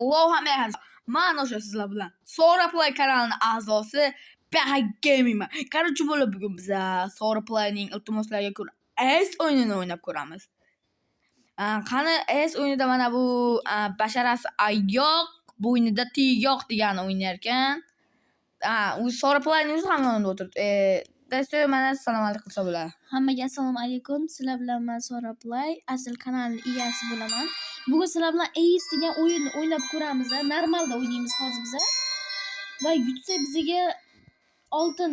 Ulov hamma mana o'sha sizlar bilan Sora Play kanalining a'zosi Pahak Gaming. Qarachi bo'lib bugun biz Sora Playning iltimoslariga ko'ra AES o'yinini o'ynab ko'ramiz. Qani AES o'yinida mana bu basharasi ayoq, bo'ynida tiyoq degan o'ynar ekan. U Sora Playning o'zi ham yonimda o'tiribdi. Dastur mana assalomu alaykum desa bo'ladi. Hammaga assalomu alaykum. Sizlar bilan men Sora Play, asl kanalning egasi bo'laman. Bugun sizlar bilan AES degan o'yinni o'ynab ko'ramiz. Normalda o'ynaymiz hozir biz. Va yutsa bizga oltin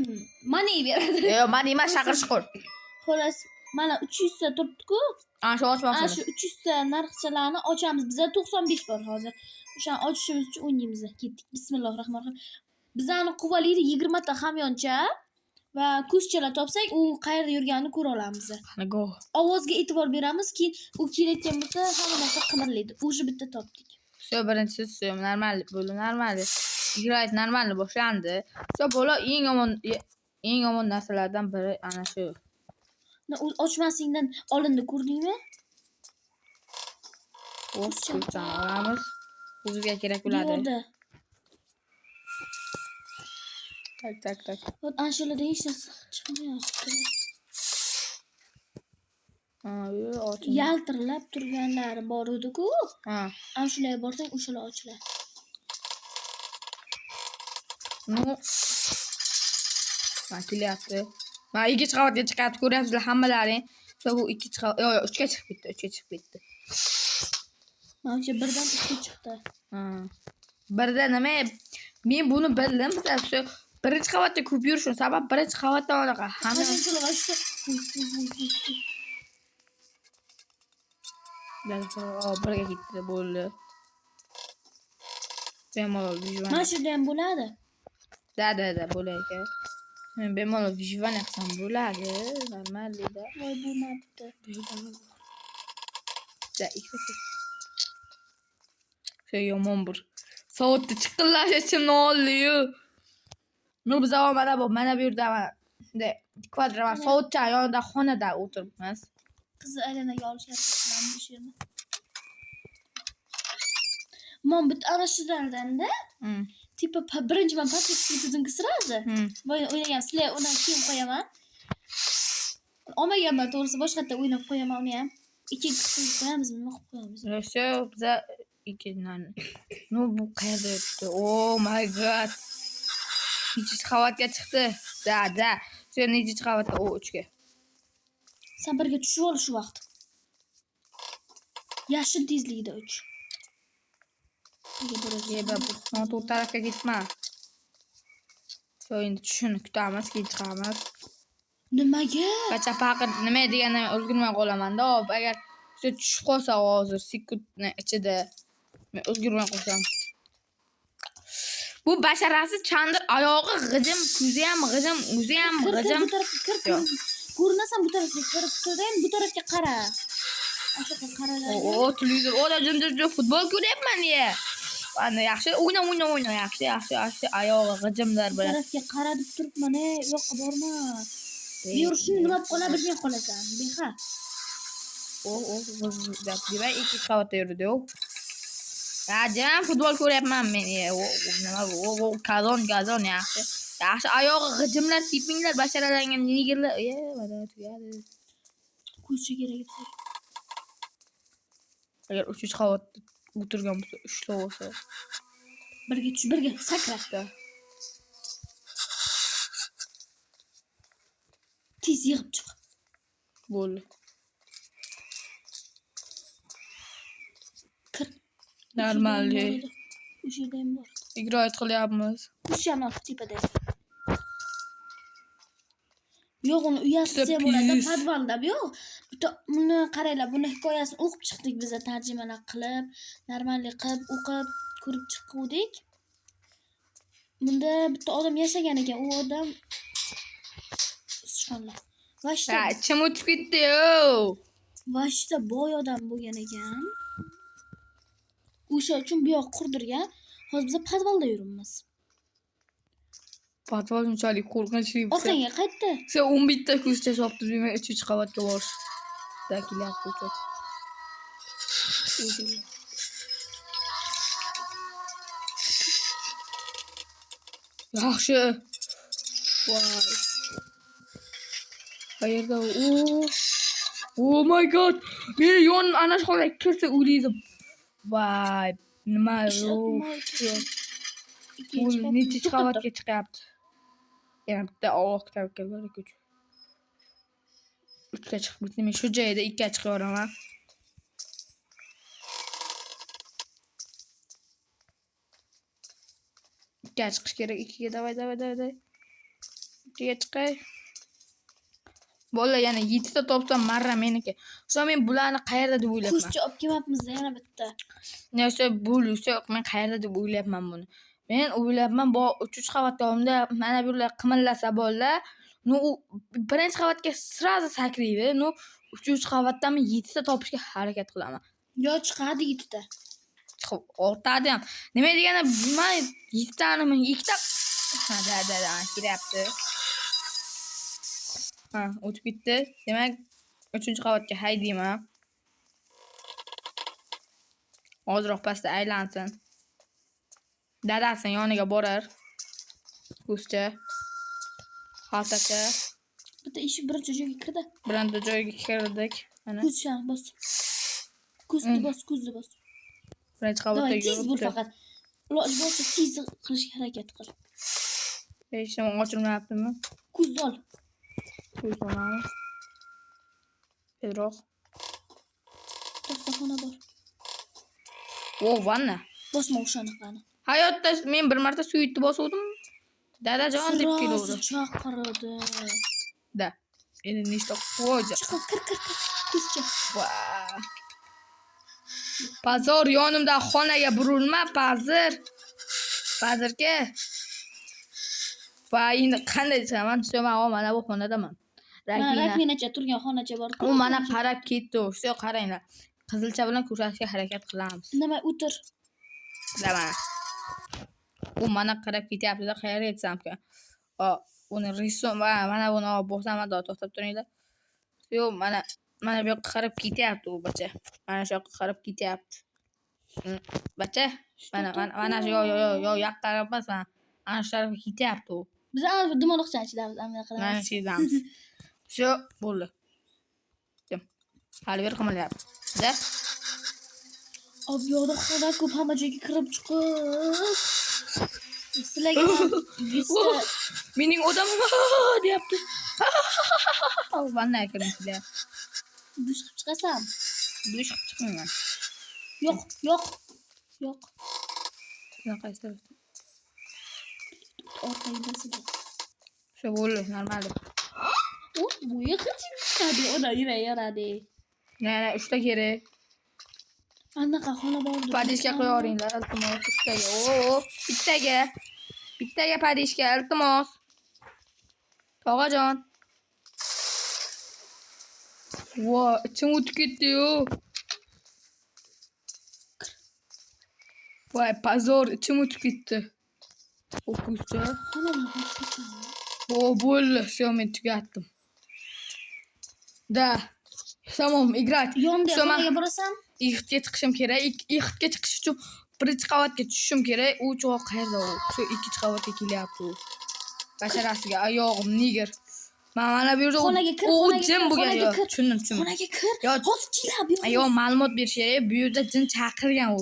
money beradi. Yo'q, money emas, shaqir-shuqur. Xolos, mana 300 ta turibdi-ku. Shu ochmoqchimiz. Shu 300 ta narxchalarni ochamiz. Bizda 95 bor hozir. O'shani ochishimiz uchun o'ynaymiz. Ketdik. Bismillahirrohmanirrohim. Bizani quvalaydi 20 ta hamyoncha. Va ko'zchalar topsak, u qayerda yurganini ko'ra olamiz. Qani go. Ovozga e'tibor beramiz, ki u kelayotgan bo'lsa, hamma narsa qimirlaydi. Уже bitta topdik. Все, birinchisi normal bo'ldi, normal. Играть нормально boshlandi. Все, bo'la eng yomon narsalardan biri ana shu. Ochmasingdan olindi, ko'rdingmi? O'zcha olamiz. Bu bizga kerak bo'ladi. Tak. Hop, anshulada hech narsa chiqmayapti. Yaltirlab turganlari bor edi-ku. Anshularga borsang, o'shalar ochiladi. Kelayapti. Mana 2 qavatga chiqib ko'ryapsizlar hammalaring. Shu bu 2 qavat, yo'q, 3 ga chiqib ketdi. Menimcha birdan 2 chiqdi. Birdan nima? Men buni bildim, biz shu birinchi qavatda ko'p yurishim sabab birinchi qavatdan unaqa hamma birga ketdi bo'ldi. Bemalol vijvan. Mana shu ham bo'ladi. Da bo'ladi. Men bemalol vijvan qilsam bo'ladi, normal edi. Voy bo'lmabdi. Da ikki. Şey yomon bir soatda chiqillash ichimni oldi-yu. Biz mana bu yerda shunday kvadrat soatcha yonida xonada o'tiribmiz. Qizni aylanaga olishyapti mana bu yerni. Men bitta ana shulardan-da. Tipa birinchi men pastga tushdim sразу. Voy o'ynagan, sizlar undan keyin qo'yaman. Olmaganman to'g'risi, boshqa yerda o'ynab qo'yaman uni ham. Ikkinchi qismni qo'yamizmi, nima qilib qo'yamiz? Shu biza ikkinchidan. Bu qayerda yotdi? Oh my god. 2 qavatga chiqdi. Da. Sen 2 qavatda, o 3 ga. Sen birga tushib ol shu vaqt. Yashin tezligida uch. Yeba bu to'rt tarafga ketma. Endi tushuni kutamiz, keyin chiqamiz. Nimaga? Bacha paqir nima deganini o'rganmay qolaman-da. Agar siz tushib qolsa hozir sekundni ichida men o'rganmay qolsam. Bu basharasi chandir oyog'i g'ijim, ko'zi ham g'ijim, o'zi ham g'ijim. Bu tarafga kir. Ko'rinasan bu tarafga kirib turdim, bu tarafga qara. Ashaqa qaralar. Televizor, jim futbol ko'ryapman ya. Ana yaxshi o'yna, yaxshi. Oyog'i g'ijimlar bilan. Bu tarafga qara deb turibman, yo'qqa borma. Yurishni nima qila bilmay qolasan, beha. Demak 2 qavatda yurdi-ku. Jam futbol ko'ryapman men. Nima bu? Kazon yaxshi. Yaxshi oyog'i g'ijimlar, tipinglar basharalangan nigirlar. Mana tugadi. Ko'cha kerak edi. Agar 3 qavatda o'tirgan bo'lsa, 3 ta bo'lsa. Birga sakra. Tez yig'ib chiq. Bo'ldi. Kir. Normal. O'sha yerda ham bor. Играть qilyapmiz. O'shani tepada. Yo'q, uni uyasi bo'ladi, podvalda. Yo'q. Buni qaranglar, buni hikoyasini o'qib chiqdik biz tarjimalar qilib, normallik qilib, o'qib, ko'rib chiqdik. Bunda bitta odam yashagan ekan, u odam subhanalloh. Vashta. Ichim o'tib ketdi-yu. Vashta boy odam bo'lgan ekan. O'sha uchun bu yoq qurdirgan. Hozir biz podvalda yuribmiz. Podval unchalik qo'rqinchli bo'lsa. Orqangga qaytdi. Sen 11 ta ko'zcha chopdi, demak 3 qavatga borish. Dakilar qo'yib. Yaxshi. Voy. Qayerda u? Oh my god. Meni yonim ana shu xonaga kirsa o'laydim. Voy, nima u? Bu necha qavatga chiqyapti? Yana bitta Alloh tavakkal barakut. 3 ga chiqib bitdi. Men shu joyda 2 ga chiqayoraman. Ikkiga chiqish kerak. 2 ga davay. 2 ga chiqay. Bola yana 7 ta topsam marra meniki. So men bularni qayerda deb o'ylayapman. Kuchchi olib kelmabmiz yana bitta. Neyse bo'lsa men qayerda deb o'ylayapman buni. Men o'ylayapman bu 3 qavat davomida mana bular qimillasa bo'lar. Nu birinchi qavatga srazi sakraydi. Nu 3 qavatdan 7 ta topishga harakat qilaman. Yo chiqadi 7 ta. Chiqib ortadi ham. Nima degani men 7 tani 2 ta da kiryapti. Ha, o'tib ketdi. Demak 3-qavatga haydayman. Ozroq pastda aylansin. Dadasi yoniga borar. Kuzcha. Xaltacha. Bitta ishi birinchi joyga kirdi. Birinchi joyga kirdik. Mana. Kuzcha bos. Kuzni bos. Birinchi qavatga tez bo'l faqat. Iloji bo'lsa tez qilishga harakat qil. Hech nima ochilmayaptimi? Kuzni ol. Ko'zlanamiz. Tezroq. To'xtaxona bor. O, vanna. Bosma o'shani qani. Hayotda men bir marta suyitni bosuvdim. Dadajon deb keldi. Chaqirdi. Da. Endi nechta qo'ydi. Kir. Kuzcha. Va. Pazor yonimda xonaga burilma, pazir. Pazirga. Va endi qanday chiqaman? So'ma mana bu xonadaman. Rakminacha turgan xonacha bor. U mana qarab ketdi. Shu qaranglar. Qizilcha bilan ko'rsatishga harakat qilamiz. Nima o'tir. Mana. U mana qarab ketyapti-da, qayerga yetsam-ku. Uni risom va mana buni olib bosaman-da, to'xtab turinglar. Yo, mana bu yoqqa qarab ketyapti u bacha. Mana shu yoqqa qarab ketyapti. Bacha, mana shu yo yoqqa qarab emas, ana shu tarafga ketyapti u. Biz dimoqchan ichidamiz, amina qilamiz. Mana shu yerdamiz. Shu bo'ldi. Hali bir qimilyapti. Da. Ob yo'qda xona ko'p, hamma joyga kirib chiqib. Sizlarga 100 ta mening odamim deyapti. Vanna kiringlar. dush qilib chiqasan. Dush qilib chiqmayman. Yo'q. Qaysi tarafda? Orqangda. Shu bo'ldi, normal. Bu yerga chiqadi, ona yuradi. Yana 3 ta kerak. Anaqa xona bor. Padishka qo'yaveringlar, iltimos. 3 taga. Bittaga padishka, iltimos. Tog'ajon. Vo, ichim o'tib ketdi-yu. Voy, pazor, ichim o'tib ketdi. O'quvchi. O, bo'ldi, men tugatdim. Da. Tamam, igrat. Yonda xonaga borasan? Ihtga chiqishim kerak. Ihtga chiqish uchun birinchi qavatga tushishim kerak. U cho'q qayerda u? Shu ikkinchi qavatga kelyapti u. Basharasiga oyog'im nigir. Mana bu yerda u jin bo'lgan. Tushundim. Xonaga kir. Hozirchilab yo'q. Yo, ma'lumot berish kerak. Bu yerda jin chaqirgan u.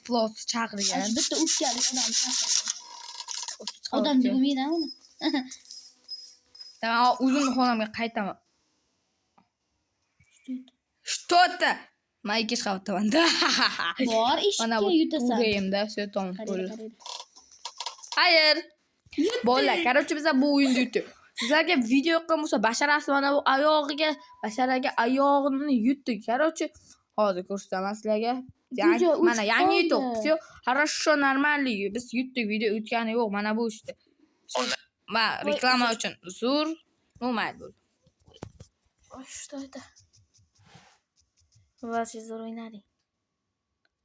Floss chaqirgan. Bitta o'tkalik odam chaqirgan. Odam demaydi uni. Tamam, uzun xonamga qaytaman. Что это? Men ikkinchi qavatdaman. Bor ishga yutasan. Mana bu seton bo'ldi. Hayır. Bolalar, короче, biz bu o'yinni yutdik. Sizlarga video yoqqan bo'lsa, basharasi mana bu basharaga oyog'ini yutdik. Короче, hozir ko'rsataman sizlarga. Mana yangi yutuq. Всё хорошо, нормально. Biz yutdik, video o'tgani yo'q. Mana bu ishdi. Ma reklama uchun uzr. Mayli bo'ldi. Что это? Вас из руинарий.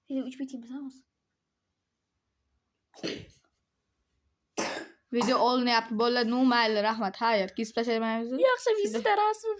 Video 3 bitimiz. Video olinyapti. Bolalar, mayli, rahmat. Hayır, kesib tashlamaymiz. Yaxshi, bizda rasm